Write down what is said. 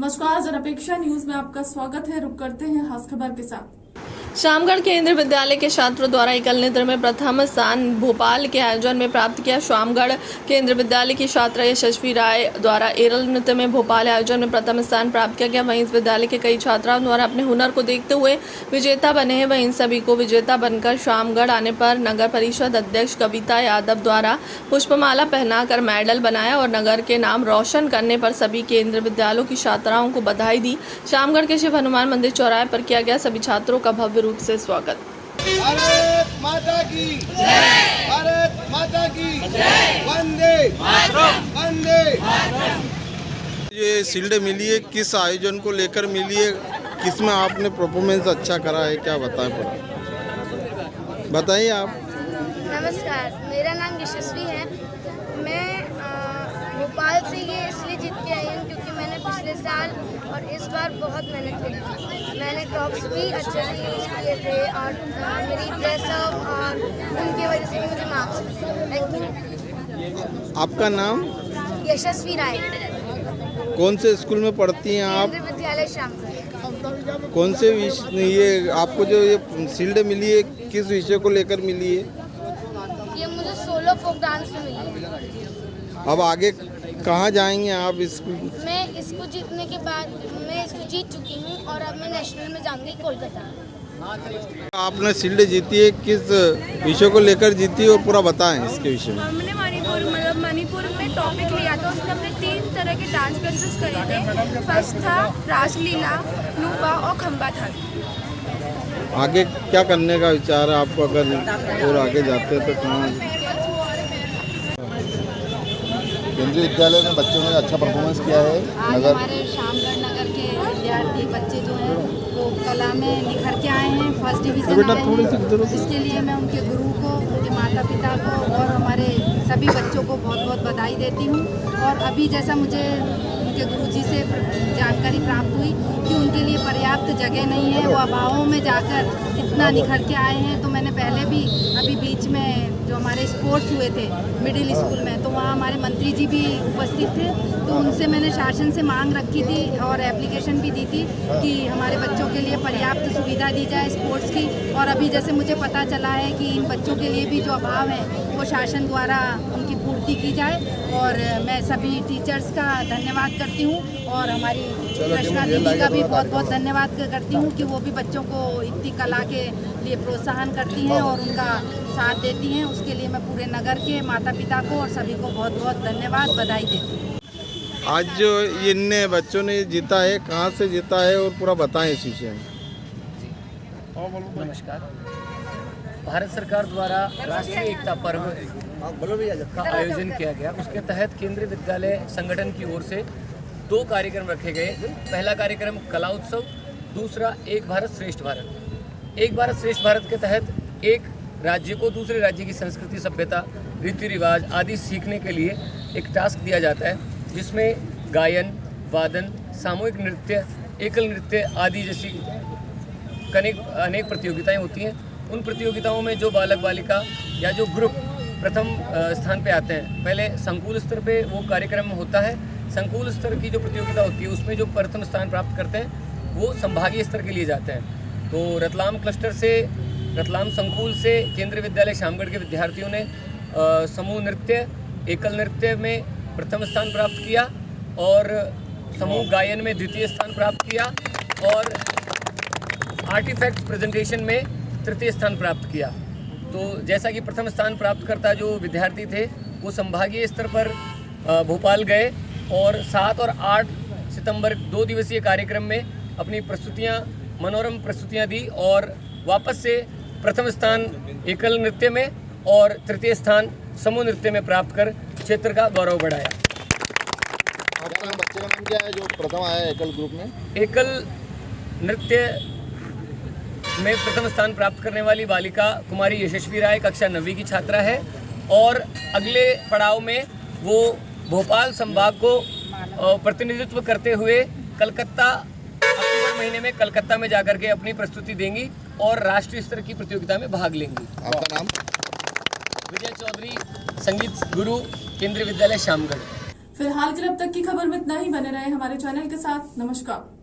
नमस्कार, जनअपेक्षा न्यूज में आपका स्वागत है। रुक करते हैं खास खबर के साथ। शामगढ़ केंद्रीय विद्यालय के छात्रों द्वारा एकल नृत्य में प्रथम स्थान भोपाल के आयोजन में प्राप्त किया। शामगढ़ केंद्रीय विद्यालय की छात्रा यशस्वी राय द्वारा एकल नृत्य में भोपाल आयोजन में प्रथम स्थान प्राप्त किया गया। वहीं इस विद्यालय के कई छात्राओं द्वारा अपने हुनर को देखते हुए विजेता बने हैं। वहीं इन सभी को विजेता बनकर शामगढ़ आने पर नगर परिषद अध्यक्ष कविता यादव द्वारा पुष्पमाला पहनाकर मेडल बनाया और नगर के नाम रोशन करने पर सभी केंद्रीय विद्यालयों की छात्राओं को बधाई दी। शामगढ़ के शिव हनुमान मंदिर चौराहे पर किया गया सभी छात्रों का भव्य रूप से स्वागत। भारत माता की जय, भारत माता की जय, वंदे मातरम, वंदे मातरम। ये शील्ड मिली है, किस आयोजन को लेकर मिली है, किसमें आपने परफॉर्मेंस अच्छा करा है, क्या बताएं पूरा बताइए आप। नमस्कार, मेरा नाम यशस्वी है। मैं भोपाल से ये इसलिए जीत के आई हूँ क्योंकि मैंने पिछले साल और इस बार बहुत मेहनत करी थी। मैंने टॉप्स भी अच्छे से यूज़ किए थे और मेरी ड्रेसअप और उनकी वजह से मुझे मार्क्स मिले। Thank you. आपका नाम? यशस्वी राय। कौन से स्कूल में पढ़ती हैं आप? केंद्रीय विद्यालय शामगढ़। कौन से विषय, ये आपको जो ये शील्ड मिली है किस विषय को लेकर मिली है? ये मुझे सोलो फोक डांस में मिली है। अब आगे कहाँ जाएंगे आप? स्कूल मैं इसको जीतने के बाद मैं इसको जीत चुकी हूँ और अब मैं नेशनल में जाऊँगी कोलकाता। आपने शील्ड जीती है, किस विषय को लेकर जीती है और पूरा बताएं इसके विषय में। हमने मणिपुर में टॉपिक लिया था, उसमें हमने 3 तरह के डांस प्रैक्टिस करे थे। फर्स्ट था रासलीला, नूबा और खम्बा था। आगे क्या करने का विचार है आपको, अगर और आगे जाते हैं तो कहाँ? केंद्रीय विद्यालय में बच्चों ने अच्छा परफॉर्मेंस किया है। आज हमारे शामगढ़ नगर के विद्यार्थी बच्चे जो हैं वो कला में निखर के आए हैं, फर्स्ट डिवीज़न आए हैं। इसके लिए मैं उनके गुरु को, उनके माता पिता को और हमारे सभी बच्चों को बहुत बहुत बधाई देती हूँ। और अभी जैसा मुझे उनके गुरुजी से जानकारी प्राप्त हुई कि उनके लिए पर्याप्त जगह नहीं है, वो अभावों में जाकर इतना निखर के आए हैं। तो मैंने पहले भी अभी बीच में जो हमारे स्पोर्ट्स हुए थे मिडिल स्कूल में, तो वहाँ हमारे मंत्री जी भी उपस्थित थे। तो उनसे मैंने शासन से मांग रखी थी और एप्लीकेशन भी दी थी कि हमारे बच्चों के लिए पर्याप्त सुविधा दी जाए स्पोर्ट्स की। और अभी जैसे मुझे पता चला है कि इन बच्चों के लिए भी जो अभाव है वो शासन द्वारा उनकी पूर्ति की जाए। और मैं सभी टीचर्स का धन्यवाद करती हूँ और हमारी कृष्णा दीदी का भी बहुत बहुत धन्यवाद करती हूँ कि वो भी बच्चों को इतनी कला के लिए प्रोत्साहन करती हैं और उनका साथ देती हैं। उसके लिए मैं पूरे नगर के माता पिता को और सभी को बहुत बहुत धन्यवाद, बधाई देती हूँ। आज जो इन बच्चों ने जीता है, कहाँ से जीता है और पूरा बताएं इस विषय में। नमस्कार। भारत सरकार द्वारा राष्ट्रीय एकता पर्व का आयोजन किया गया। उसके तहत केंद्रीय विद्यालय संगठन की ओर से 2 कार्यक्रम रखे गए। पहला कार्यक्रम कला उत्सव, दूसरा एक भारत श्रेष्ठ भारत। एक भारत श्रेष्ठ भारत के तहत एक राज्य को दूसरे राज्य की संस्कृति, सभ्यता, रीति रिवाज आदि सीखने के लिए एक टास्क दिया जाता है, जिसमें गायन, वादन, सामूहिक नृत्य, एकल नृत्य आदि जैसी अनेक प्रतियोगिताएं होती हैं। उन प्रतियोगिताओं में जो बालक बालिका या जो ग्रुप प्रथम स्थान पे आते हैं, पहले संकुल स्तर पे वो कार्यक्रम होता है। संकुल स्तर की जो प्रतियोगिता होती है उसमें जो प्रथम स्थान प्राप्त करते हैं वो संभागीय स्तर के लिए जाते हैं। तो रतलाम क्लस्टर से, रतलाम संकुल से केंद्रीय विद्यालय शामगढ़ के विद्यार्थियों ने समूह नृत्य, एकल नृत्य में प्रथम स्थान प्राप्त किया और समूह गायन में द्वितीय स्थान प्राप्त किया और आर्टिफैक्ट प्रेजेंटेशन में तृतीय स्थान प्राप्त किया। तो जैसा कि प्रथम स्थान प्राप्त करता जो विद्यार्थी थे वो संभागीय स्तर पर भोपाल गए और 7 और 8 सितंबर 2 दिवसीय कार्यक्रम में अपनी प्रस्तुतियां, मनोरम प्रस्तुतियां दी और वापस से प्रथम स्थान एकल नृत्य में और तृतीय स्थान समूह नृत्य में प्राप्त कर क्षेत्र का गौरव बढ़ाया। आपका बच्चे का नाम क्या है जो प्रथम आया है एकल ग्रुप में? एकल नृत्य में प्रथम स्थान प्राप्त करने वाली बालिका कुमारी यशस्वी राय कक्षा 9वीं की छात्रा है और अगले पड़ाव में वो भोपाल संभाग को प्रतिनिधित्व करते हुए कलकत्ता, अक्टूबर महीने में कलकत्ता में जाकर के अपनी प्रस्तुति देंगी और राष्ट्रीय स्तर की प्रतियोगिता में भाग लेंगी। आपका नाम? विजय चौधरी, संगीत गुरु, केंद्रीय विद्यालय शामगढ़। फिलहाल के लिए अब तक की खबर में इतना ही। बने रहे हमारे चैनल के साथ। नमस्कार।